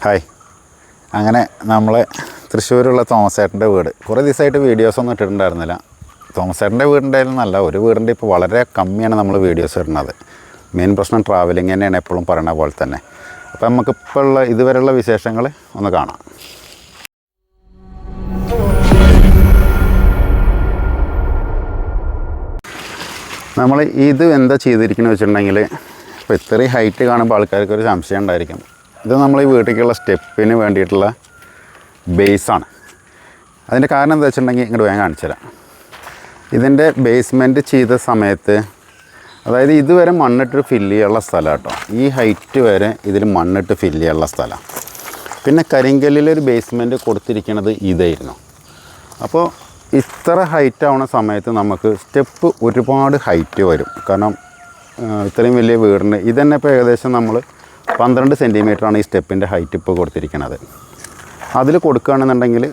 Hi. അങ്ങനെ നമ്മൾ തൃശ്ശൂരുള്ള തോമസേട്ടൻ്റെ വീട് കുറേ ദിവസമായിട്ട് വീഡിയോസൊന്നും ഇട്ടിട്ടുണ്ടായിരുന്നില്ല. തോമസേട്ടൻ്റെ വീടുണ്ടായിരുന്നു നല്ല ഒരു വീടിൻ്റെ ഇപ്പോൾ വളരെ കമ്മിയാണ് നമ്മൾ വീഡിയോസ് ഇടുന്നത്. മെയിൻ പ്രശ്നം ട്രാവലിംഗ് തന്നെയാണ് എപ്പോഴും പറയുന്ന പോലെ തന്നെ. അപ്പോൾ നമുക്കിപ്പോൾ ഉള്ള ഇതുവരെയുള്ള വിശേഷങ്ങൾ ഒന്ന് കാണാം. നമ്മൾ ഇത് എന്താ ചെയ്തിരിക്കുന്നത് വെച്ചിട്ടുണ്ടെങ്കിൽ ഇപ്പോൾ ഇത്രയും ഹൈറ്റ് കാണുമ്പോൾ ആൾക്കാർക്ക് ഒരു സംശയം ഉണ്ടായിരിക്കും. ഇത് നമ്മൾ ഈ വീട്ടിലേക്കുള്ള സ്റ്റെപ്പിന് വേണ്ടിയിട്ടുള്ള ബേസാണ്. അതിൻ്റെ കാരണം എന്താ വെച്ചിട്ടുണ്ടെങ്കിൽ ഇങ്ങോട്ട് വേഗം കാണിച്ചു തരാം. ഇതിൻ്റെ ബേസ്മെൻറ്റ് ചെയ്ത സമയത്ത് അതായത് ഇതുവരെ മണ്ണിട്ട് ഫില്ല് ചെയ്യാനുള്ള സ്ഥലം കേട്ടോ. ഈ ഹൈറ്റ് വരെ ഇതിൽ മണ്ണിട്ട് ഫില്ല് ചെയ്യാനുള്ള സ്ഥലം. പിന്നെ കരിങ്കല്ലിലൊരു ബേസ്മെൻറ്റ് കൊടുത്തിരിക്കുന്നത് ഇതായിരുന്നു. അപ്പോൾ ഇത്ര ഹൈറ്റ് ആവുന്ന സമയത്ത് നമുക്ക് സ്റ്റെപ്പ് ഒരുപാട് ഹൈറ്റ് വരും. കാരണം ഇത്രയും വലിയ വീടിന് ഇതന്നെ ഇപ്പോൾ ഏകദേശം നമ്മൾ 12 സെൻറ്റിമീറ്ററാണ് ഈ സ്റ്റെപ്പിൻ്റെ ഹൈറ്റ് ഇപ്പോൾ കൊടുത്തിരിക്കുന്നത്. അതിൽ കൊടുക്കുകയാണെന്നുണ്ടെങ്കിൽ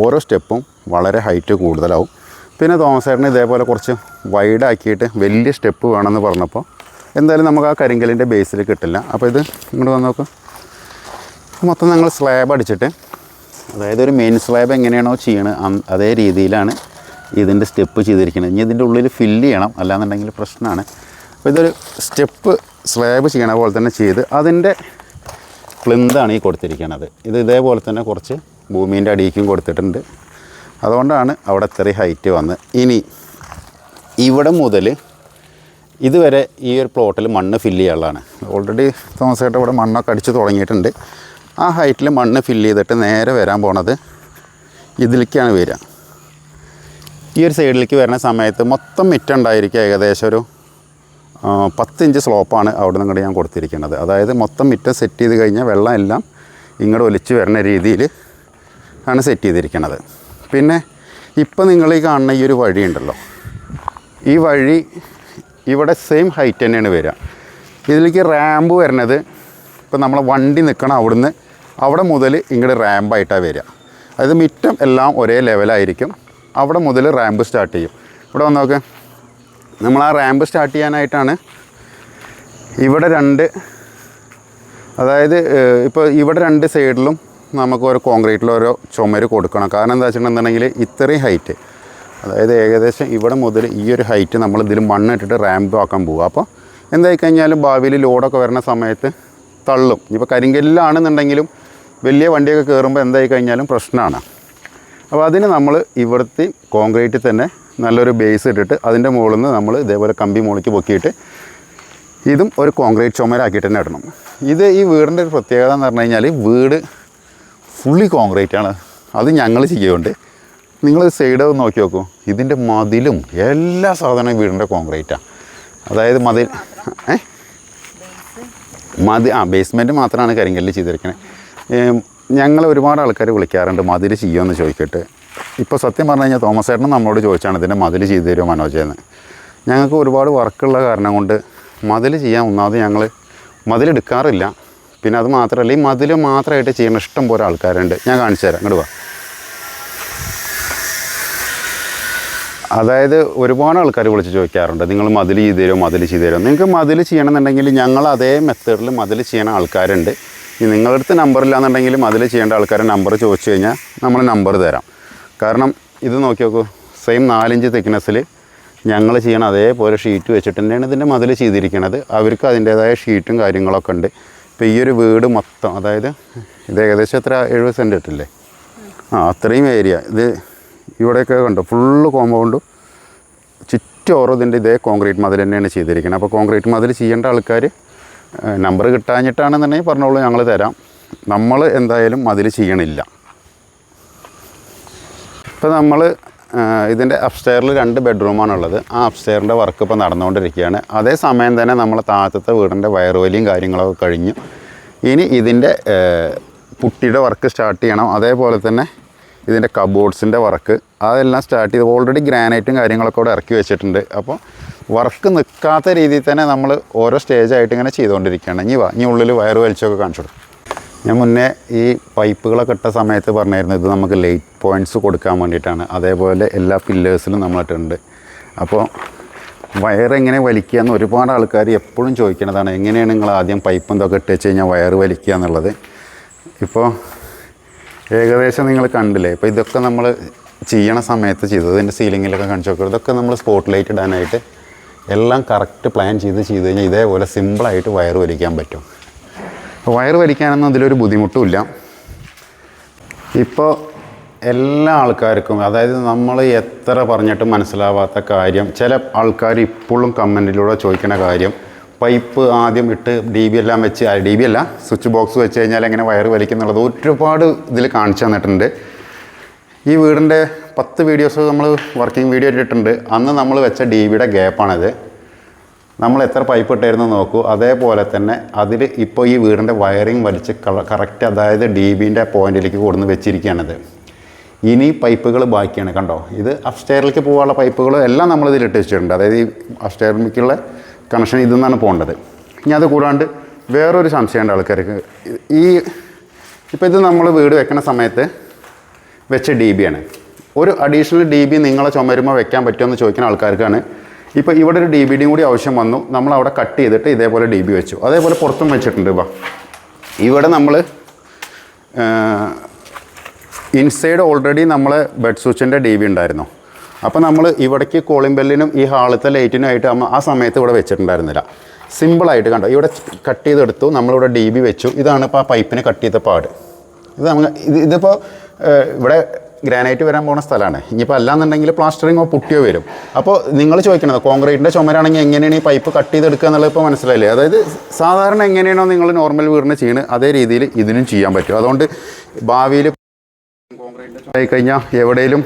ഓരോ സ്റ്റെപ്പും വളരെ ഹൈറ്റ് കൂടുതലാവും. പിന്നെ തോമസേട്ടന് ഇതേപോലെ കുറച്ച് വൈഡാക്കിയിട്ട് വലിയ സ്റ്റെപ്പ് വേണമെന്ന് പറഞ്ഞപ്പോൾ എന്തായാലും നമുക്ക് ആ കരിങ്കലിൻ്റെ ബേസിൽ കിട്ടില്ല. അപ്പോൾ ഇത് ഇങ്ങോട്ട് വന്ന് നോക്കും. മൊത്തം ഞങ്ങൾ സ്ലാബ് അടിച്ചിട്ട് അതായത് ഒരു മെയിൻ സ്ലാബ് എങ്ങനെയാണോ ചെയ്യണത് അതേ രീതിയിലാണ് ഇതിൻ്റെ സ്റ്റെപ്പ് ചെയ്തിരിക്കുന്നത്. ഇനി ഇതിൻ്റെ ഉള്ളിൽ ഫില്ല് ചെയ്യണം, അല്ലാന്നുണ്ടെങ്കിൽ പ്രശ്നമാണ്. അപ്പോൾ ഇതൊരു സ്റ്റെപ്പ് സ്ലാബ് ചെയ്യണ പോലെ തന്നെ ചെയ്ത് അതിൻ്റെ പ്ലിന്താണ് ഈ കൊടുത്തിരിക്കുന്നത്. ഇത് ഇതേപോലെ തന്നെ കുറച്ച് ഭൂമീൻ്റെ അടിയിലേക്കും കൊടുത്തിട്ടുണ്ട്. അതുകൊണ്ടാണ് അവിടെ ഇത്രയും ഹൈറ്റ് വന്ന്. ഇനി ഇവിടെ മുതൽ ഇതുവരെ ഈ ഒരു പ്ലോട്ടിൽ മണ്ണ് ഫില്ല് ചെയ്യാനുള്ളതാണ്. ഓൾറെഡി തോമസേട്ട ഇവിടെ മണ്ണൊക്കെ അടിച്ച് തുടങ്ങിയിട്ടുണ്ട്. ആ ഹൈറ്റിൽ മണ്ണ് ഫില്ല് ചെയ്തിട്ട് നേരെ വരാൻ പോണത് ഇതിലേക്കാണ് വരിക. ഈ ഒരു സൈഡിലേക്ക് വരുന്ന സമയത്ത് മൊത്തം മിറ്റുണ്ടായിരിക്കുക ഏകദേശം ഒരു 10 ഇഞ്ച് സ്ലോപ്പാണ് അവിടെ നിന്ന് ഇങ്ങോട്ട് ഞാൻ കൊടുത്തിരിക്കുന്നത്. അതായത് മൊത്തം മിറ്റം സെറ്റ് ചെയ്ത് കഴിഞ്ഞാൽ വെള്ളം എല്ലാം ഇങ്ങോട്ട് ഒലിച്ച് വരുന്ന രീതിയിൽ ആണ് സെറ്റ് ചെയ്തിരിക്കുന്നത്. പിന്നെ ഇപ്പം നിങ്ങൾ ഈ കാണുന്ന ഈ ഒരു വഴി ഉണ്ടല്ലോ, ഈ വഴി ഇവിടെ സെയിം ഹൈറ്റ് തന്നെയാണ് വരിക. ഇതിലേക്ക് റാമ്പ് വരുന്നത് ഇപ്പം നമ്മളെ വണ്ടി നിൽക്കണം അവിടെ മുതൽ ഇങ്ങോട്ട് റാമ്പായിട്ടാണ് വരിക. അതായത് മിറ്റം എല്ലാം ഒരേ ലെവലായിരിക്കും. അവിടെ മുതൽ റാമ്പ് സ്റ്റാർട്ട് ചെയ്യും. ഇവിടെ വന്ന് നോക്ക്, നമ്മൾ ആ റാമ്പ് സ്റ്റാർട്ട് ചെയ്യാനായിട്ടാണ് ഇവിടെ അതായത് ഇപ്പോൾ ഇവിടെ 2 സൈഡിലും നമുക്ക് ഓരോ കോൺക്രീറ്റിൽ ഓരോ ചുമര് കൊടുക്കണം. കാരണം എന്താ വെച്ചിട്ടുണ്ടെന്നുണ്ടെങ്കിൽ ഇത്രയും ഹൈറ്റ് അതായത് ഏകദേശം ഇവിടെ മുതൽ ഈ ഒരു ഹൈറ്റ് നമ്മൾ ഇതിൽ മണ്ണിട്ടിട്ട് റാമ്പ് ആക്കാൻ പോകുക. അപ്പോൾ എന്തായി കഴിഞ്ഞാലും ഭാവിയിൽ ലോഡൊക്കെ വരുന്ന സമയത്ത് തള്ളും. ഇപ്പോൾ കരിങ്കല്ലാണെന്നുണ്ടെങ്കിലും വലിയ വണ്ടിയൊക്കെ കയറുമ്പോൾ എന്തായി കഴിഞ്ഞാലും പ്രശ്നമാണ്. അപ്പോൾ അതിന് നമ്മൾ ഇവിടുത്തെ കോൺക്രീറ്റിൽ തന്നെ നല്ലൊരു ബേസ് ഇട്ടിട്ട് അതിൻ്റെ മുകളിൽ നിന്ന് നമ്മൾ ഇതേപോലെ കമ്പി മുകളിലേക്ക് പൊക്കിയിട്ട് ഇതും ഒരു കോൺക്രീറ്റ് ചുമരാക്കിയിട്ട് തന്നെ ഇടണം. ഇത് ഈ വീടിൻ്റെ ഒരു പ്രത്യേകത എന്ന് പറഞ്ഞു കഴിഞ്ഞാൽ വീട് ഫുള്ളി കോൺക്രീറ്റാണ്. അത് ഞങ്ങൾ ചെയ്യുന്നുണ്ട്. നിങ്ങൾ സൈഡ് നോക്കി നോക്കൂ, ഇതിൻ്റെ മതിലും എല്ലാ സാധനവും വീടിൻ്റെ കോൺക്രീറ്റാണ്. അതായത് ബേസ്മെൻറ്റ് മാത്രമാണ് കരിങ്കല്ല് ചെയ്തിരിക്കുന്നത്. ഞങ്ങൾ ഒരുപാട് ആൾക്കാർ വിളിക്കാറുണ്ട് മതിൽ ചെയ്യുമെന്ന് ചോദിച്ചിട്ട്. ഇപ്പോൾ സത്യം പറഞ്ഞു കഴിഞ്ഞാൽ തോമസേട്ടനും നമ്മളോട് ചോദിച്ചാണ് ഇതിൻ്റെ മതിൽ ചെയ്തു തരുമോ മനോജെന്ന്. ഞങ്ങൾക്ക് ഒരുപാട് വർക്കുള്ള കാരണം കൊണ്ട് മതിൽ ചെയ്യാൻ ഒന്നാമത് ഞങ്ങൾ മതിലെടുക്കാറില്ല. പിന്നെ അത് മാത്രമല്ല ഈ മതിൽ മാത്രമായിട്ട് ചെയ്യുന്ന ഇഷ്ടം പോലെ ആൾക്കാരുണ്ട്. ഞാൻ കാണിച്ചു തരാം, ഇങ്ങോട്ട് വാ. അതായത് ഒരുപാട് ആൾക്കാർ വിളിച്ച് ചോദിക്കാറുണ്ട് നിങ്ങൾ മതിൽ ചെയ്ത് തരുമോ നിങ്ങൾക്ക് മതിൽ ചെയ്യണമെന്നുണ്ടെങ്കിൽ ഞങ്ങൾ അതേ മെത്തേഡിൽ മതിൽ ചെയ്യുന്ന ആൾക്കാരുണ്ട്. നിങ്ങളുടെ അടുത്ത് നമ്പറില്ലാന്നുണ്ടെങ്കിൽ മതിൽ ചെയ്യേണ്ട ആൾക്കാരെ നമ്പർ ചോദിച്ചു കഴിഞ്ഞാൽ നമ്മൾ നമ്പർ തരാം. കാരണം ഇത് നോക്കി നോക്കൂ, സെയിം 4 ഇഞ്ച് തിക്നെസ്സിൽ ഞങ്ങൾ ചെയ്യണം അതേപോലെ ഷീറ്റ് വെച്ചിട്ട് തന്നെയാണ് ഇതിൻ്റെ മതിൽ ചെയ്തിരിക്കുന്നത്. അവർക്ക് അതിൻ്റേതായ ഷീറ്റും കാര്യങ്ങളൊക്കെ ഉണ്ട്. ഇപ്പോൾ ഈ ഒരു വീട് മൊത്തം അതായത് ഇത് ഏകദേശം എത്ര 70 സെൻറ്റ് ഇട്ടില്ലേ, അത്രയും ഏരിയ ഇത് ഇവിടെയൊക്കെ കണ്ടോ ഫുള്ള് കോമ്പൗണ്ടും ചുറ്റോറും ഇതിൻ്റെ ഇതേ കോൺക്രീറ്റ് മതിൽ തന്നെയാണ് ചെയ്തിരിക്കുന്നത്. അപ്പോൾ കോൺക്രീറ്റ് മതിൽ ചെയ്യേണ്ട ആൾക്കാർ നമ്പർ കിട്ടാഞ്ഞിട്ടാണെന്നുണ്ടെങ്കിൽ പറഞ്ഞോളൂ, ഞങ്ങൾ തരാം. നമ്മൾ എന്തായാലും മതിൽ ചെയ്യണില്ല. ഇപ്പോൾ നമ്മൾ ഇതിൻ്റെ അപ്സ്റ്റെയറിൽ 2 ബെഡ്റൂമാണുള്ളത്. ആ അപ്സ്റ്റെയറിൻ്റെ വർക്ക് ഇപ്പോൾ നടന്നുകൊണ്ടിരിക്കുകയാണ്. അതേ സമയം തന്നെ നമ്മൾ താഴത്തെ വീടിൻ്റെ വയറുവലിയും കാര്യങ്ങളൊക്കെ കഴിഞ്ഞു. ഇനി ഇതിൻ്റെ പുട്ടിയുടെ വർക്ക് സ്റ്റാർട്ട് ചെയ്യണം. അതേപോലെ തന്നെ ഇതിൻ്റെ കബോർഡ്സിൻ്റെ വർക്ക് അതെല്ലാം സ്റ്റാർട്ട് ചെയ്ത് ഓൾറെഡി ഗ്രാനൈറ്റും കാര്യങ്ങളൊക്കെ ഇവിടെ ഇറക്കി വെച്ചിട്ടുണ്ട്. അപ്പോൾ വർക്ക് നിൽക്കാത്ത രീതിയിൽ തന്നെ നമ്മൾ ഓരോ സ്റ്റേജായിട്ട് ഇങ്ങനെ ചെയ്തുകൊണ്ടിരിക്കുകയാണ്. ഇനി ഉള്ളിൽ വയറ് വലിച്ചൊക്കെ കാണിച്ചു കൊടുക്കും. ഞാൻ മുന്നേ ഈ പൈപ്പുകളൊക്കെ ഇട്ട സമയത്ത് പറഞ്ഞായിരുന്നു ഇത് നമുക്ക് ലൈറ്റ് പോയിൻറ്റ്സ് കൊടുക്കാൻ വേണ്ടിയിട്ടാണ്. അതേപോലെ എല്ലാ പില്ലേഴ്സിലും നമ്മളിട്ടുണ്ട്. അപ്പോൾ വയറെങ്ങനെ വലിക്കുക എന്ന് ഒരുപാട് ആൾക്കാർ എപ്പോഴും ചോദിക്കുന്നതാണ്. എങ്ങനെയാണ് നിങ്ങൾ ആദ്യം പൈപ്പ് എന്തൊക്കെ ഇട്ട് വെച്ച് കഴിഞ്ഞാൽ വയറ് വലിക്കുക എന്നുള്ളത്. ഇപ്പോൾ ഏകദേശം നിങ്ങൾ കണ്ടില്ലേ, ഇപ്പോൾ ഇതൊക്കെ നമ്മൾ ചെയ്യണ സമയത്ത് ചെയ്തത് ഇതിൻ്റെ സീലിങ്ങിലൊക്കെ കാണിച്ചു നോക്കുക. ഇതൊക്കെ നമ്മൾ സ്പോട്ട് ലൈറ്റ് ഇടാനായിട്ട് എല്ലാം കറക്റ്റ് പ്ലാൻ ചെയ്ത് കഴിഞ്ഞാൽ ഇതേപോലെ സിമ്പിളായിട്ട് വയർ വലിക്കാൻ പറ്റും. അപ്പോൾ വയർ വലിക്കാനൊന്നും അതിലൊരു ബുദ്ധിമുട്ടുമില്ല. ഇപ്പോൾ എല്ലാ ആൾക്കാർക്കും, അതായത് നമ്മൾ എത്ര പറഞ്ഞിട്ടും മനസ്സിലാവാത്ത കാര്യം, ചില ആൾക്കാർ ഇപ്പോഴും കമൻറ്റിലൂടെ ചോദിക്കുന്ന കാര്യം, പൈപ്പ് ആദ്യം ഇട്ട് ഡി ബി എല്ലാം വെച്ച്, ഡി ബി അല്ല സ്വിച്ച് ബോക്സ് വെച്ച് കഴിഞ്ഞാൽ എങ്ങനെ വയർ വലിക്കുന്നുള്ളത് ഒരുപാട് ഇതിൽ കാണിച്ചു തന്നിട്ടുണ്ട്. ഈ വീടിൻ്റെ 10 വീഡിയോസ് നമ്മൾ വർക്കിംഗ് വീഡിയോ ഇട്ടിട്ടുണ്ട്. അന്ന് നമ്മൾ വെച്ച ഡി ബിയുടെ ഗ്യാപ്പാണിത്. നമ്മൾ എത്ര പൈപ്പ് ഇട്ടായിരുന്നു നോക്കൂ. അതേപോലെ തന്നെ അതിൽ ഇപ്പോൾ ഈ വീടിൻ്റെ വയറിങ് വലിച്ച് കറക്റ്റ്, അതായത് ഡി ബിൻ്റെ പോയിന്റിലേക്ക് കൊടുന്ന് വെച്ചിരിക്കുകയാണിത്. ഇനി പൈപ്പുകൾ ബാക്കിയാണ്, കണ്ടോ. ഇത് അപ്സ്റ്റെയറിലേക്ക് പോകാനുള്ള പൈപ്പുകൾ എല്ലാം നമ്മൾ ഇതിലിട്ട് വെച്ചിട്ടുണ്ട്. അതായത് ഈ അപ്സ്റ്റെയറിലേക്കുള്ള കണക്ഷൻ ഇതിൽ നിന്നാണ് പോകേണ്ടത്. ഇനി അത് കൂടാണ്ട് വേറൊരു സംശയമുണ്ട് ആൾക്കാർക്ക്. ഇപ്പോൾ ഇത് നമ്മൾ വീട് വെക്കുന്ന സമയത്ത് വെച്ച ഡി ബിയാണ്. ഒരു അഡീഷണൽ ഡി ബി നിങ്ങളെ ചുമരുമ്പോൾ വെക്കാൻ പറ്റുമെന്ന് ചോദിക്കുന്ന ആൾക്കാർക്കാണ്. ഇപ്പോൾ ഇവിടെ ഒരു ഡി ബിയുടെയും കൂടി ആവശ്യം വന്നു. നമ്മളവിടെ കട്ട് ചെയ്തിട്ട് ഇതേപോലെ ഡി ബി വെച്ചു. അതേപോലെ പുറത്തും വെച്ചിട്ടുണ്ട്. ഇവിടെ നമ്മൾ ഇൻസൈഡ് ഓൾറെഡി നമ്മൾ ബെഡ് സ്വിച്ചിൻ്റെ ഡി ബി ഉണ്ടായിരുന്നു. അപ്പോൾ നമ്മൾ ഇവിടേക്ക് കോളിംഗ് ബെല്ലിനും ഈ ഹാളത്തെ ലൈറ്റിനുമായിട്ട് ആ സമയത്ത് ഇവിടെ വെച്ചിട്ടുണ്ടായിരുന്നില്ല. സിമ്പിളായിട്ട് കണ്ടോ, ഇവിടെ കട്ട് ചെയ്തെടുത്തു, നമ്മളിവിടെ ഡി ബി വെച്ചു. ഇതാണ് ഇപ്പോൾ ആ പൈപ്പിന് കട്ട് ചെയ്ത പാട്. ഇതിപ്പോൾ ഇവിടെ ഗ്രാനൈറ്റ് വരാൻ പോകുന്ന സ്ഥലമാണ്. ഇനിയിപ്പോൾ അല്ലാന്നുണ്ടെങ്കിൽ പ്ലാസ്റ്ററിങ്ങോ പുട്ടിയോ വരും. അപ്പോൾ നിങ്ങൾ ചോദിക്കണത് കോൺക്രീറ്റിൻ്റെ ചുമരാണെങ്കിൽ എങ്ങനെയാണ് ഈ പൈപ്പ് കട്ട് ചെയ്തെടുക്കുക എന്നുള്ളത് ഇപ്പോൾ മനസ്സിലായില്ലേ. അതായത് സാധാരണ എങ്ങനെയാണോ നിങ്ങൾ നോർമൽ വീടിന് ചെയ്യുന്നത് അതേ രീതിയിൽ ഇതിനും ചെയ്യാൻ പറ്റും. അതുകൊണ്ട് ഭാവിയിൽ കോൺക്രീറ്റ് ആയി കഴിഞ്ഞാൽ എവിടെയെങ്കിലും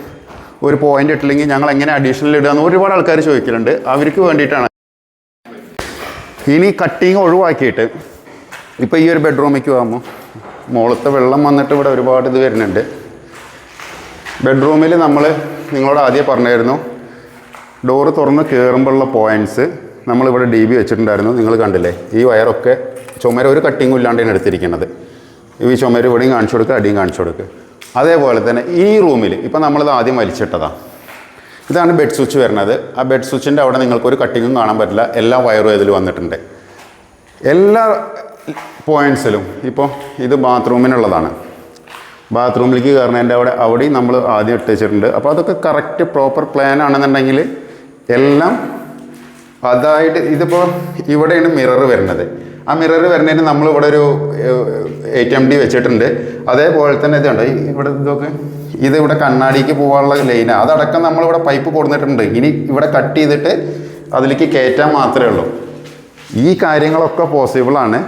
ഒരു പോയിന്റ് ഇട്ടില്ലെങ്കിൽ ഞങ്ങൾ എങ്ങനെ അഡീഷണൽ ഇടുക എന്ന് ഒരുപാട് ആൾക്കാർ ചോദിക്കലുണ്ട്. അവർക്ക് വേണ്ടിയിട്ടാണ്. ഇനി കട്ടിങ് ഒഴിവാക്കിയിട്ട് ഇപ്പോൾ ഈ ഒരു ബെഡ്റൂമിലേക്ക് പോകുമ്പോൾ മുകളത്തെ വെള്ളം വന്നിട്ട് ഇവിടെ ഒരുപാട് ഇത് വരുന്നുണ്ട്. ബെഡ്റൂമിൽ നമ്മൾ നിങ്ങളോട് ആദ്യം പറഞ്ഞായിരുന്നു, ഡോറ് തുറന്ന് കയറുമ്പോഴുള്ള പോയിൻറ്റ്സ് നമ്മളിവിടെ ഡി ബി വെച്ചിട്ടുണ്ടായിരുന്നു. നിങ്ങൾ കണ്ടില്ലേ, ഈ വയറൊക്കെ ചുമര ഒരു കട്ടിങ്ങും ഇല്ലാണ്ടാണ് എടുത്തിരിക്കുന്നത്. ഈ ചുമര ഇവിടെയും കാണിച്ചു കൊടുക്കുക, അടിയും കാണിച്ചു കൊടുക്കുക. അതേപോലെ തന്നെ ഈ റൂമിൽ ഇപ്പോൾ നമ്മളിത് ആദ്യം വലിച്ചിട്ടതാണ്. ഇതാണ് ബെഡ് സ്വിച്ച് വരുന്നത്. ആ ബെഡ് സ്വിച്ചിൻ്റെ അവിടെ നിങ്ങൾക്കൊരു കട്ടിങ്ങും കാണാൻ പറ്റില്ല. എല്ലാ വയറും ഇതിൽ വന്നിട്ടുണ്ട്. എല്ലാ പോയിൻറ്റ്സിലും ഇപ്പോൾ ഇത് ബാത്റൂമിനുള്ളതാണ്. ബാത്റൂമിലേക്ക് കയറുന്നതിൻ്റെ അവിടെയും നമ്മൾ ആദ്യം ഇട്ട് വെച്ചിട്ടുണ്ട്. അപ്പോൾ അതൊക്കെ കറക്റ്റ് പ്രോപ്പർ പ്ലാൻ ആണെന്നുണ്ടെങ്കിൽ എല്ലാം അതായിട്ട്. ഇതിപ്പോൾ ഇവിടെയാണ് മിറർ വരുന്നത്. ആ മിറർ വരുന്നതിന് നമ്മളിവിടെ ഒരു 8MD വെച്ചിട്ടുണ്ട്. അതേപോലെ തന്നെ ഇതുണ്ട് ഇവിടെ ഇതൊക്കെ ഇതിവിടെ കണ്ണാടിക്ക് പോകാനുള്ള ലൈനാണ്. അതടക്കം നമ്മളിവിടെ പൈപ്പ് കൊടുത്തിട്ടുണ്ട്. ഇനി ഇവിടെ കട്ട് ചെയ്തിട്ട് അതിലേക്ക് കയറ്റാൻ മാത്രമേ ഉള്ളൂ. ഈ കാര്യങ്ങളൊക്കെ പോസിബിളാണ്.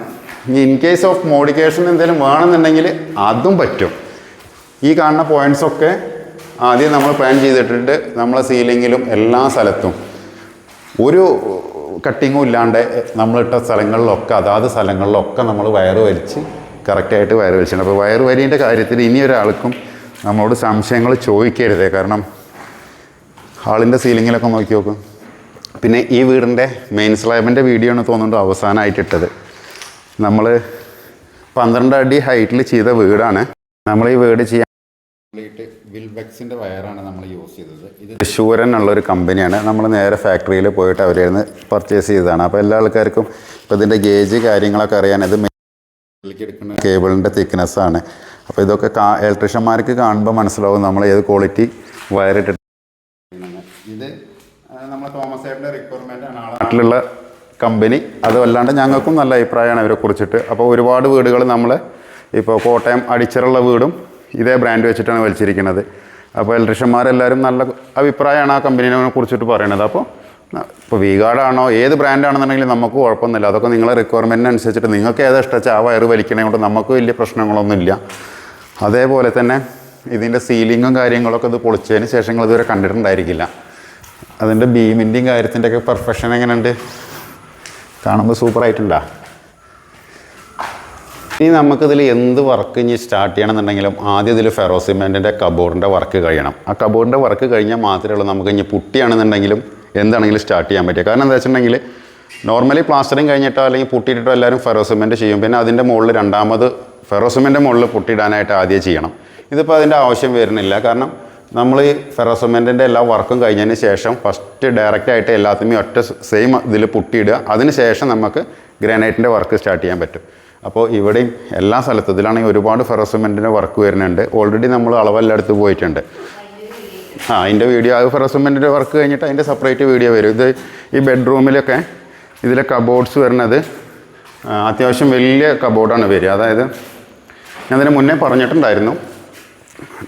ഇനി ഇൻ കേസ് ഓഫ് മോഡിഫിക്കേഷൻ എന്തെങ്കിലും വേണമെന്നുണ്ടെങ്കിൽ അതും പറ്റും. ഈ കാണുന്ന പോയിൻറ്റ്സൊക്കെ ആദ്യം നമ്മൾ പ്ലാൻ ചെയ്തിട്ടുണ്ട്. നമ്മളെ സീലിങ്ങിലും എല്ലാ സ്ഥലത്തും ഒരു കട്ടിങ്ങും ഇല്ലാണ്ട് നമ്മളിട്ട സ്ഥലങ്ങളിലൊക്കെ അതാത് സ്ഥലങ്ങളിലൊക്കെ നമ്മൾ വയറ് വലിച്ച് കറക്റ്റായിട്ട് വയറ് വലിച്ചിട്ടുണ്ട്. അപ്പോൾ വയറ് വലിൻ്റെ കാര്യത്തിൽ ഇനി ഒരാൾക്കും നമ്മളോട് സംശയങ്ങൾ ചോദിക്കരുത്. കാരണം ഹാളിൻ്റെ സീലിങ്ങിലൊക്കെ നോക്കി നോക്കും. പിന്നെ ഈ വീടിൻ്റെ മെയിൻ സ്ലാബിൻ്റെ വീഡിയോ ആണ് തോന്നുന്നുണ്ട് അവസാനമായിട്ടിട്ടത്. നമ്മൾ 12 അടി ഹൈറ്റിൽ ചെയ്ത വീടാണ്. നമ്മൾ ഈ വീട് ചെയ്യാൻ വിൽബെക്സിൻ്റെ വയറാണ് നമ്മൾ യൂസ് ചെയ്തത്. ഇത് തൃശ്ശൂരൻ ഉള്ളൊരു കമ്പനിയാണ്. നമ്മൾ നേരെ ഫാക്ടറിയിൽ പോയിട്ട് അവരിൽ നിന്ന് പർച്ചേസ് ചെയ്തതാണ്. അപ്പോൾ എല്ലാ ആൾക്കാർക്കും ഇപ്പോൾ ഇതിൻ്റെ ഗേജ് കാര്യങ്ങളൊക്കെ അറിയാൻ ഇത് എടുക്കുന്ന കേബിളിൻ്റെ തിക്നെസ്സാണ്. അപ്പോൾ ഇതൊക്കെ ഇലക്ട്രീഷ്യന്മാർക്ക് കാണുമ്പോൾ മനസ്സിലാവും നമ്മൾ ഏത് ക്വാളിറ്റി വയറിട്ടിട്ട്. ഇത് നമ്മൾ തോമസ് ഏട്ടൻ്റെ റിക്വയർമെൻ്റ് ആണ്. നാട്ടിലുള്ള കമ്പനി. അതുമല്ലാണ്ട് ഞങ്ങൾക്കും നല്ല അഭിപ്രായമാണ് അവരെ കുറിച്ചിട്ട്. അപ്പോൾ ഒരുപാട് വീടുകൾ നമ്മൾ ഇപ്പോൾ കോട്ടയം അടിച്ചിറുള്ള വീടും ഇതേ ബ്രാൻഡ് വെച്ചിട്ടാണ് വലിച്ചിരിക്കുന്നത്. അപ്പോൾ ഇലക്ട്രീഷ്യന്മാരെല്ലാവരും നല്ല അഭിപ്രായമാണ് ആ കമ്പനീനെ കുറിച്ചിട്ട് പറയണത്. ഇപ്പോൾ വി-ഗാർഡാണോ ഏത് ബ്രാൻഡാണെന്നുണ്ടെങ്കിൽ നമുക്ക് കുഴപ്പമൊന്നുമില്ല. അതൊക്കെ നിങ്ങളെ റിക്വയർമെൻറ്റിനനുസരിച്ചിട്ട് നിങ്ങൾക്ക് ഏതാ ഇഷ്ടം ആ വയറ് വലിക്കണേ കൊണ്ട് നമുക്ക് വലിയ പ്രശ്നങ്ങളൊന്നുമില്ല. അതേപോലെ തന്നെ ഇതിൻ്റെ സീലിങ്ങും കാര്യങ്ങളൊക്കെ ഇത് പൊളിച്ചതിന് ശേഷം നിങ്ങൾ ഇതുവരെ കണ്ടിട്ടുണ്ടായിരിക്കില്ല. അതിൻ്റെ ബീമിൻ്റെയും കാര്യത്തിൻ്റെയൊക്കെ പെർഫെക്ഷൻ എങ്ങനെയുണ്ട് കാണുമ്പോൾ സൂപ്പറായിട്ടുണ്ടോ. ഇനി നമുക്കിതിൽ എന്ത് വർക്ക് ഇനി സ്റ്റാർട്ട് ചെയ്യണമെന്നുണ്ടെങ്കിലും ആദ്യം ഇതിൽ ഫെറോ സിമെൻറ്റിൻ്റെ കബോർഡിൻ്റെ വർക്ക് കഴിയണം. ആ കബോർഡിൻ്റെ വർക്ക് കഴിഞ്ഞാൽ മാത്രമേ ഉള്ളൂ നമുക്ക് ഇനി പുട്ടിയാണെന്നുണ്ടെങ്കിലും എന്താണെങ്കിലും സ്റ്റാർട്ട് ചെയ്യാൻ പറ്റുക. കാരണം എന്താ വെച്ചിട്ടുണ്ടെങ്കിൽ നോർമലി പ്ലാസ്റ്ററിങ് കഴിഞ്ഞിട്ടോ അല്ലെങ്കിൽ പുട്ടിയിട്ടോ എല്ലാവരും ഫെറോ സിമെൻറ്റ് ചെയ്യും. പിന്നെ അതിൻ്റെ മുകളിൽ രണ്ടാമത് ഫെറോ സിമെൻറ്റിൻ്റെ മുകളിൽ പുട്ടിയിടാനായിട്ട് ആദ്യം ചെയ്യണം. ഇതിപ്പോൾ അതിൻ്റെ ആവശ്യം വരുന്നില്ല. കാരണം നമ്മൾ ഈ ഫെറോ സിമെൻറ്റിൻ്റെ എല്ലാ വർക്കും കഴിഞ്ഞതിന് ശേഷം ഫസ്റ്റ് ഡയറക്റ്റായിട്ട് എല്ലാത്തിനും ഒറ്റ സെയിം ഇതിൽ പുട്ടിയിടുക. അതിന് ശേഷം നമുക്ക് ഗ്രാനൈറ്റിൻ്റെ വർക്ക് സ്റ്റാർട്ട് ചെയ്യാൻ പറ്റും. അപ്പോൾ ഇവിടെയും എല്ലാ സ്ഥലത്തും ഇതിലാണെങ്കിൽ ഒരുപാട് ഫെറോ സിമെൻറ്റിൻ്റെ വർക്ക് വരുന്നുണ്ട്. ഓൾറെഡി നമ്മൾ അളവെല്ലാം എടുത്ത് പോയിട്ടുണ്ട്. അതിൻ്റെ വീഡിയോ അത് ഫെറോ സിമെൻറ്റിൻ്റെ വർക്ക് കഴിഞ്ഞിട്ട് അതിൻ്റെ സെപ്പറേറ്റ് വീഡിയോ വരും. ഇത് ഈ ബെഡ്റൂമിലൊക്കെ ഇതിലെ കബോർഡ്സ് വരുന്നത് അത്യാവശ്യം വലിയ കബോർഡാണ് വരിക. അതായത് ഞാൻ അതിന് മുന്നേ പറഞ്ഞിട്ടുണ്ടായിരുന്നു,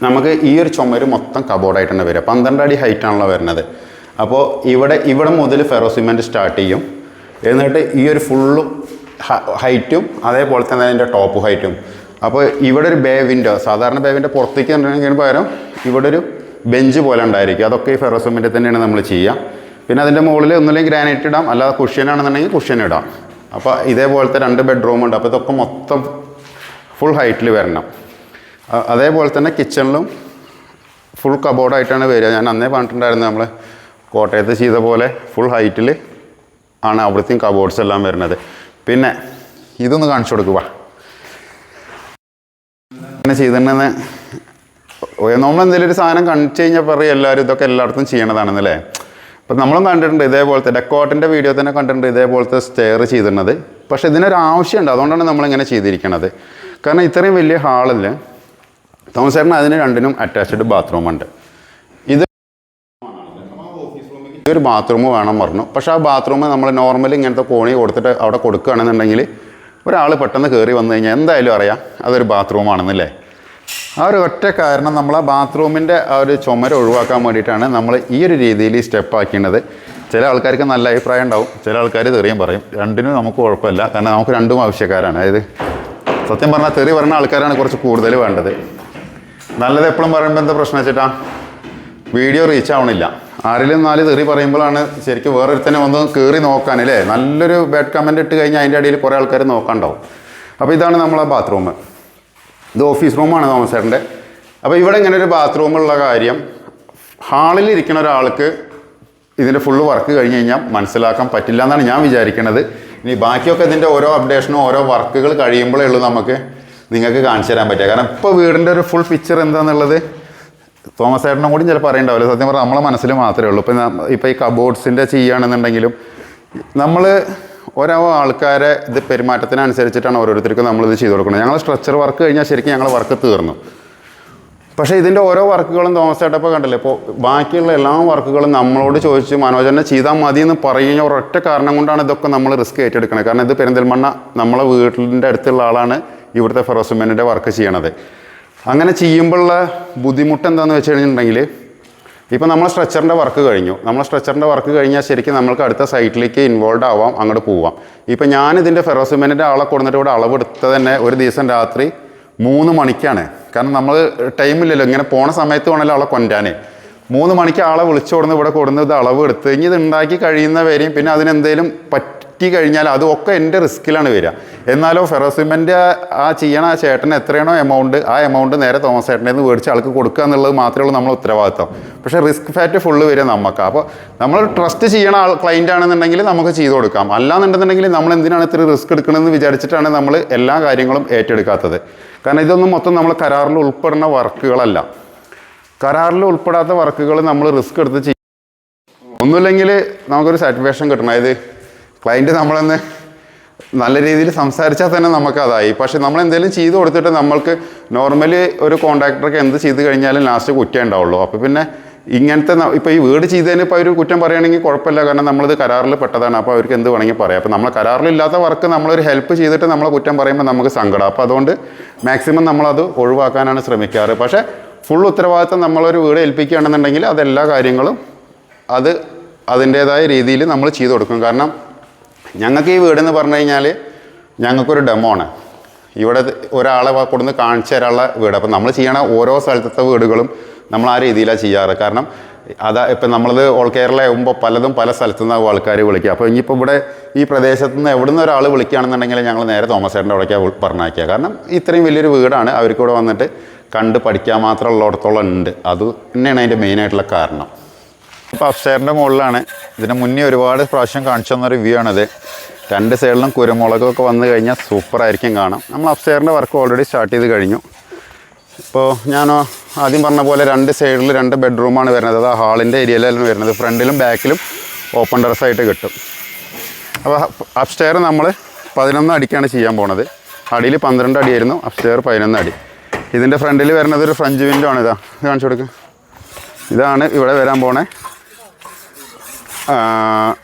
നമുക്ക് ഈ ഒരു ചുമര് മൊത്തം കബോർഡായിട്ടാണ് വരിക. 12 അടി ഹൈറ്റാണല്ലോ വരുന്നത്. അപ്പോൾ ഇവിടെ മുതൽ ഫെറോ സിമെൻറ്റ് സ്റ്റാർട്ട് ചെയ്യും. എന്നിട്ട് ഈ ഒരു ഫുള്ളും ഹൈറ്റും അതേപോലെ തന്നെ അതിൻ്റെ ടോപ്പ് ഹൈറ്റും. അപ്പോൾ ഇവിടെ ഒരു ബേ വിൻഡോ, സാധാരണ ബേ വിൻഡോ പുറത്തേക്ക് ഉണ്ടെങ്കിൽ പകരം ഇവിടെ ഒരു ബെഞ്ച് പോലെ ഉണ്ടായിരിക്കും. അതൊക്കെ ഈ ഫെറോ സിമെൻറ്റ് തന്നെയാണ് നമ്മൾ ചെയ്യുക. പിന്നെ അതിൻ്റെ മുകളിൽ ഒന്നുമില്ലെങ്കിൽ ഗ്രാനൈറ്റ് ഇടാം, അല്ലാതെ കുഷ്യനാണെന്നുണ്ടെങ്കിൽ കുഷ്യൻ ഇടാം. അപ്പോൾ ഇതേപോലത്തെ 2 ബെഡ്റൂമുണ്ട്. അപ്പോൾ ഇതൊക്കെ മൊത്തം ഫുൾ ഹൈറ്റിൽ വരണം. അതേപോലെ തന്നെ കിച്ചണിലും ഫുൾ കബോർഡായിട്ടാണ് വരിക. ഞാൻ അന്നേ പറഞ്ഞിട്ടുണ്ടായിരുന്നു, നമ്മൾ കോട്ടയത്ത് ചെയ്ത പോലെ ഫുൾ ഹൈറ്റിൽ ആണ് അവിടുത്തെയും കബോർഡ്സ് എല്ലാം വരുന്നത്. പിന്നെ ഇതൊന്ന് കാണിച്ചു കൊടുക്കുക. അങ്ങനെ ചെയ്തിട്ടുണ്ടെന്ന് നമ്മളെന്തെങ്കിലും ഒരു സാധനം കാണിച്ചു കഴിഞ്ഞാൽ പറയും എല്ലാവരും ഇതൊക്കെ എല്ലായിടത്തും ചെയ്യണതാണെന്നല്ലേ. അപ്പം നമ്മളും കണ്ടിട്ടുണ്ട് ഇതേപോലത്തെ ഡെക്കോട്ടിൻ്റെ വീഡിയോ തന്നെ കണ്ടിട്ടുണ്ട് ഇതേപോലത്തെ സ്റ്റെയർ ചെയ്തിരുന്നത്. പക്ഷേ ഇതിനൊരു ആവശ്യമുണ്ട്, അതുകൊണ്ടാണ് നമ്മളിങ്ങനെ ചെയ്തിരിക്കുന്നത്. കാരണം ഇത്രയും വലിയ ഹാളിൽ തോമസ് ചേട്ടന് അതിന് രണ്ടിനും അറ്റാച്ച്ഡ് ബാത്റൂമുണ്ട്. ഒരു ബാത്റൂം വേണം പറഞ്ഞു. പക്ഷേ ആ ബാത്റൂം നമ്മൾ നോർമലി ഇങ്ങനത്തെ കോണി കൊടുത്തിട്ട് അവിടെ കൊടുക്കുകയാണെന്നുണ്ടെങ്കിൽ ഒരാൾ പെട്ടെന്ന് കയറി വന്നു കഴിഞ്ഞാൽ എന്തായാലും അറിയാം അതൊരു ബാത്റൂമാണെന്നല്ലേ. ആ ഒരു ഒറ്റ കാരണം നമ്മൾ ആ ബാത്റൂമിൻ്റെ ആ ഒരു ചുമര് ഒഴിവാക്കാൻ വേണ്ടിയിട്ടാണ് നമ്മൾ ഈ ഒരു രീതിയിൽ ഈ സ്റ്റെപ്പ് ആക്കുന്നത്. ചില ആൾക്കാർക്ക് നല്ല അഭിപ്രായം ഉണ്ടാവും, ചില ആൾക്കാർ തെറിയും പറയും. രണ്ടിനും നമുക്ക് കുഴപ്പമില്ല, കാരണം നമുക്ക് രണ്ടും ആവശ്യക്കാരാണ്. അതായത് സത്യം പറഞ്ഞാൽ തെറി പറയുന്ന ആൾക്കാരാണ് കുറച്ച് കൂടുതൽ വേണ്ടത്. നല്ലത് എപ്പോഴും പറയുമ്പോൾ എന്താ പ്രശ്നം വെച്ചിട്ടാ വീഡിയോ റീച്ച് ആവണില്ല. ആരെങ്കിലും 4 തെറി പറയുമ്പോഴാണ് ശരിക്കും വേറൊരുത്തന്നെ വന്ന് കയറി നോക്കാൻ അല്ലേ. നല്ലൊരു ബാഡ് കമൻറ്റ് ഇട്ട് കഴിഞ്ഞാൽ അതിൻ്റെ അടിയിൽ കുറേ ആൾക്കാർ നോക്കാണ്ടാവും. അപ്പോൾ ഇതാണ് നമ്മളെ ബാത്റൂം. ഇത് ഓഫീസ് റൂമാണ് തോമസ് ചേട്ടൻ്റെ. അപ്പോൾ ഇവിടെ ഇങ്ങനെ ഒരു ബാത്റൂമുള്ള കാര്യം ഹാളിൽ ഇരിക്കുന്ന ഒരാൾക്ക് ഇതിൻ്റെ ഫുള്ള് വർക്ക് കഴിഞ്ഞ് കഴിഞ്ഞാൽ മനസ്സിലാക്കാൻ പറ്റില്ല എന്നാണ് ഞാൻ വിചാരിക്കുന്നത്. ഇനി ബാക്കിയൊക്കെ ഇതിൻ്റെ ഓരോ അപ്ഡേഷനും ഓരോ വർക്കുകൾ കഴിയുമ്പോഴേ ഉള്ളൂ നമുക്ക് നിങ്ങൾക്ക് കാണിച്ചു തരാൻ പറ്റുക. കാരണം ഇപ്പോൾ വീടിൻ്റെ ഒരു ഫുൾ പിക്ചർ എന്താണെന്നുള്ളത് തോമസ് ചേട്ടനും കൂടി ചിലപ്പോൾ അറിയണ്ടാവില്ല. സത്യം പറഞ്ഞാൽ നമ്മളെ മനസ്സിൽ മാത്രമേ ഉള്ളൂ. ഇപ്പോൾ ഈ കബോർഡ്സിൻ്റെ ചെയ്യുകയാണെന്നുണ്ടെങ്കിലും നമ്മൾ ഓരോ ആൾക്കാരെ ഇത് പെരുമാറ്റത്തിനനുസരിച്ചിട്ടാണ് ഓരോരുത്തർക്കും നമ്മളിത് ചെയ്ത് കൊടുക്കുന്നത്. ഞങ്ങൾ സ്ട്രക്ചർ വർക്ക് കഴിഞ്ഞാൽ ശരിക്കും ഞങ്ങൾ വർക്ക് തീർന്നു. പക്ഷേ ഇതിൻ്റെ ഓരോ വർക്കുകളും തോമസ് ചേട്ടൻ ഇപ്പോൾ കണ്ടില്ലേ, ഇപ്പോൾ ബാക്കിയുള്ള എല്ലാ വർക്കുകളും നമ്മളോട് ചോദിച്ച് മനോജനെ ചെയ്താൽ മതി എന്ന് പറയുന്ന ഒരൊറ്റ കാരണം കൊണ്ടാണ് ഇതൊക്കെ നമ്മൾ റിസ്ക് ഏറ്റെടുക്കുന്നത്. കാരണം ഇത് പെരിന്തൽമണ്ണ നമ്മളെ വീട്ടിൻ്റെ അടുത്തുള്ള ആളാണ് ഇവിടുത്തെ ഫെറോ സിമെൻറ്റിൻ്റെ വർക്ക് ചെയ്യണത്. അങ്ങനെ ചെയ്യുമ്പോഴുള്ള ബുദ്ധിമുട്ട് എന്താണെന്ന് വെച്ച് കഴിഞ്ഞിട്ടുണ്ടെങ്കിൽ, ഇപ്പോൾ നമ്മൾ സ്ട്രെച്ചറിൻ്റെ വർക്ക് കഴിഞ്ഞു. നമ്മൾ സ്ട്രെച്ചറിൻ്റെ വർക്ക് കഴിഞ്ഞാൽ ശരിക്കും നമ്മൾക്ക് അടുത്ത സൈറ്റിലേക്ക് ഇൻവോൾവ് ആവാം, അങ്ങോട്ട് പോവാം. ഇപ്പോൾ ഞാനിതിൻ്റെ ഫെറോ സിമെൻറ്റിൻ്റെ ആളെ കൊടുത്തിട്ട് ഇവിടെ അളവെടുത്തത് തന്നെ ഒരു ദിവസം രാത്രി 3 മണിക്കാണ്. കാരണം നമ്മൾ ടൈമില്ലല്ലോ, ഇങ്ങനെ പോണ സമയത്ത് വേണമല്ലോ ആളെ കൊണ്ടാനേ. 3 മണിക്ക് ആളെ വിളിച്ചു കൊടുന്ന് ഇവിടെ കൊടുന്ന് ഇത് അളവ് എടുത്ത് ഇനി ഇത് ഉണ്ടാക്കി കഴിയുന്നവരെയും പിന്നെ അതിനെന്തെങ്കിലും പറ്റി കഴിഞ്ഞാൽ അതൊക്കെ എൻ്റെ റിസ്ക്കിലാണ് വരിക. എന്നാലോ ഫെറോ സിമെൻറ്റ് ആ ചെയ്യണ ആ ചേട്ടന് എത്രയാണോ എമൗണ്ട്, ആ എമൗണ്ട് നേരെ തോമസ് ചേട്ടൻ്റെ നിന്ന് മേടിച്ച് ആൾക്ക് കൊടുക്കുക എന്നുള്ളത് മാത്രമേ ഉള്ളൂ നമ്മൾ ഉത്തരവാദിത്തം. പക്ഷേ റിസ്ക് ഫാറ്റ് ഫുള്ള് വരിക നമുക്ക്. അപ്പോൾ നമ്മൾ ട്രസ്റ്റ് ചെയ്യണ ക്ലൈൻ്റ് ആണെന്നുണ്ടെങ്കിൽ നമുക്ക് ചെയ്ത് കൊടുക്കാം. അല്ലാന്നുണ്ടെന്നുണ്ടെങ്കിൽ നമ്മൾ എന്തിനാണ് ഇത്ര റിസ്ക് എടുക്കണമെന്ന് വിചാരിച്ചിട്ടാണ് നമ്മൾ എല്ലാ കാര്യങ്ങളും ഏറ്റെടുക്കാത്തത്. കാരണം ഇതൊന്നും മൊത്തം നമ്മൾ കരാറിൽ ഉൾപ്പെടുന്ന വർക്കുകളല്ല. കരാറിൽ ഉൾപ്പെടാത്ത വർക്കുകൾ നമ്മൾ റിസ്ക് എടുത്ത് ചെയ്യും. ഒന്നുമില്ലെങ്കിൽ നമുക്കൊരു സാറ്റിസ്ഫാക്ഷൻ കിട്ടണം. അതായത് ക്ലയൻറ്റ് നമ്മളെന്ന് നല്ല രീതിയിൽ സംസാരിച്ചാൽ തന്നെ നമുക്കതായി. പക്ഷേ നമ്മളെന്തെങ്കിലും ചെയ്ത് കൊടുത്തിട്ട് നമ്മൾക്ക് നോർമലി ഒരു കോൺട്രാക്ടർക്ക് എന്ത് ചെയ്ത് കഴിഞ്ഞാലും ലാസ്റ്റ് കുറ്റം ഉണ്ടാവുള്ളൂ. അപ്പോൾ പിന്നെ ഇങ്ങനത്തെ ഇപ്പോൾ ഈ വീട് ചെയ്തതിന് ഇപ്പോൾ ഒരു കുറ്റം പറയുകയാണെങ്കിൽ കുഴപ്പമില്ല, കാരണം നമ്മളിത് കരാറിൽ പെട്ടതാണ്. അപ്പോൾ അവർക്ക് എന്ത് വേണമെങ്കിൽ പറയാം. അപ്പോൾ നമ്മൾ കരാറിലില്ലാത്ത വർക്ക് നമ്മളൊരു ഹെൽപ്പ് ചെയ്തിട്ട് നമ്മളെ കുറ്റം പറയുമ്പോൾ നമുക്ക് സങ്കടം. അപ്പോൾ അതുകൊണ്ട് മാക്സിമം നമ്മളത് ഒഴിവാക്കാനാണ് ശ്രമിക്കാറ്. പക്ഷേ ഫുൾ ഉത്തരവാദിത്തം നമ്മളൊരു വീട് ഏൽപ്പിക്കുകയാണെന്നുണ്ടെങ്കിൽ അതെല്ലാ കാര്യങ്ങളും അതിൻ്റേതായ രീതിയിൽ നമ്മൾ ചെയ്ത് കൊടുക്കും. കാരണം ഞങ്ങൾക്ക് ഈ വീടെന്ന് പറഞ്ഞു കഴിഞ്ഞാൽ ഞങ്ങൾക്കൊരു ഡെമോ ആണ്. ഇവിടെ ഒരാളെ കൊടുന്ന് കാണിച്ചു തരാനുള്ള വീട്. അപ്പം നമ്മൾ ചെയ്യണ ഓരോ സ്ഥലത്തെ വീടുകളും നമ്മൾ ആ രീതിയിലാണ് ചെയ്യാറ്. കാരണം ഇപ്പം നമ്മളത് ഓൾ കേരള ആകുമ്പോൾ പലതും പല സ്ഥലത്തു നിന്നാകും ആൾക്കാർ വിളിക്കുക. അപ്പോൾ ഇനിയിപ്പോൾ ഇവിടെ ഈ പ്രദേശത്ത് നിന്ന് എവിടെ നിന്ന് ഒരാൾ വിളിക്കുകയാണെന്നുണ്ടെങ്കിൽ ഞങ്ങൾ നേരെ തോമസ് ചേട്ടൻ്റെ അവിടേക്കാണ് പറഞ്ഞയക്കുക. കാരണം ഇത്രയും വലിയൊരു വീടാണ്, അവർക്ക് ഇവിടെ വന്നിട്ട് കണ്ട് പഠിക്കാൻ മാത്രം ഉള്ളിടത്തോളം ഉണ്ട്. അത് തന്നെയാണ് അതിൻ്റെ മെയിനായിട്ടുള്ള കാരണം. ഇപ്പോൾ അപ്സ്റ്റെയറിൻ്റെ മുകളിലാണ്. ഇതിന് മുന്നേ ഒരുപാട് പ്രാവശ്യം കാണിച്ചു തന്നൊരു വ്യൂ ആണിത്. 2 സൈഡിലും കുരുമുളകൊക്കെ വന്നു കഴിഞ്ഞാൽ സൂപ്പറായിരിക്കും കാണാം. നമ്മൾ അപ്സ്റ്റെയറിൻ്റെ വർക്ക് ഓൾറെഡി സ്റ്റാർട്ട് ചെയ്ത് കഴിഞ്ഞു. ഇപ്പോൾ ഞാൻ ആദ്യം പറഞ്ഞ പോലെ 2 സൈഡിൽ 2 ബെഡ്റൂമാണ് വരുന്നത്. അത് ഹാളിൻ്റെ ഏരിയയിലാണ് വരുന്നത്. ഫ്രണ്ടിലും ബാക്കിലും ഓപ്പൺ ടെറസായിട്ട് കിട്ടും. അപ്പോൾ അപ്സ്റ്റെയർ നമ്മൾ 11 അടിക്കാണ് ചെയ്യാൻ പോണത്. അടിയിൽ 12 അടിയായിരുന്നു, അപ്സ്റ്റെയർ 11 അടി. ഇതിൻ്റെ ഫ്രണ്ടിൽ വരുന്നത് ഒരു ഫ്രഞ്ച് വിൻഡോ ആണ്. ഇത് കാണിച്ചു കൊടുക്കുക. ഇതാണ് ഇവിടെ വരാൻ പോണേ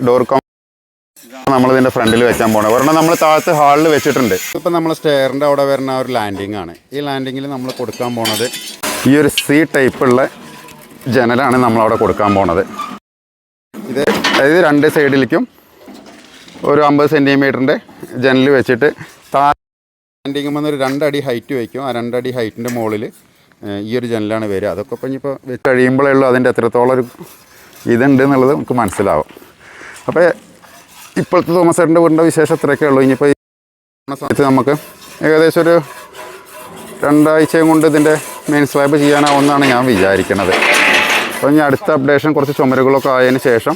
ഡോർ നമ്മളിതിൻ്റെ ഫ്രണ്ടിൽ വെച്ചാൻ പോകണം. ഒരെണ്ണം നമ്മൾ താഴത്ത് ഹാളിൽ വെച്ചിട്ടുണ്ട്. ഇപ്പം നമ്മൾ സ്റ്റെയറിൻ്റെ അവിടെ വരുന്ന ഒരു ലാൻഡിങ് ആണ്. ഈ ലാൻഡിങ്ങിൽ നമ്മൾ കൊടുക്കാൻ പോണത് ഈ ഒരു സി ടൈപ്പുള്ള ജനലാണ് നമ്മളവിടെ കൊടുക്കാൻ പോണത്. ഇത് അതായത് 2 സൈഡിലേക്കും ഒരു 50 സെൻറ്റിമീറ്ററിൻ്റെ ജനൽ വെച്ചിട്ട് ലാൻഡിങ് വന്ന് ഒരു 2 അടി ഹൈറ്റ് വയ്ക്കും. ആ 2 അടി ഹൈറ്റിൻ്റെ മുകളിൽ ഈ ഒരു ജനലാണ് വരിക. അതൊക്കെ ഇപ്പം ഇനിയിപ്പോൾ വെച്ച് കഴിയുമ്പോഴേ ഉള്ളൂ അതിൻ്റെ എത്രത്തോളം ഒരു ഇതുണ്ട് എന്നുള്ളത് നമുക്ക് മനസ്സിലാവും. അപ്പോൾ ഇപ്പോഴത്തെ തോമസ് ചേട്ടൻ്റെ വീടിൻ്റെ വിശേഷം ഇത്രയൊക്കെ ഉള്ളൂ. ഇനിയിപ്പോൾ ഈ സമയത്ത് നമുക്ക് ഏകദേശം ഒരു 2 ആഴ്ചയും കൊണ്ട് ഇതിൻ്റെ മെയിൻ സ്ലാബ് ചെയ്യാനാവുമെന്നാണ് ഞാൻ വിചാരിക്കുന്നത്. അപ്പോൾ ഇനി അടുത്ത അപ്ഡേഷൻ കുറച്ച് ചുമരുകളൊക്കെ ആയതിന് ശേഷം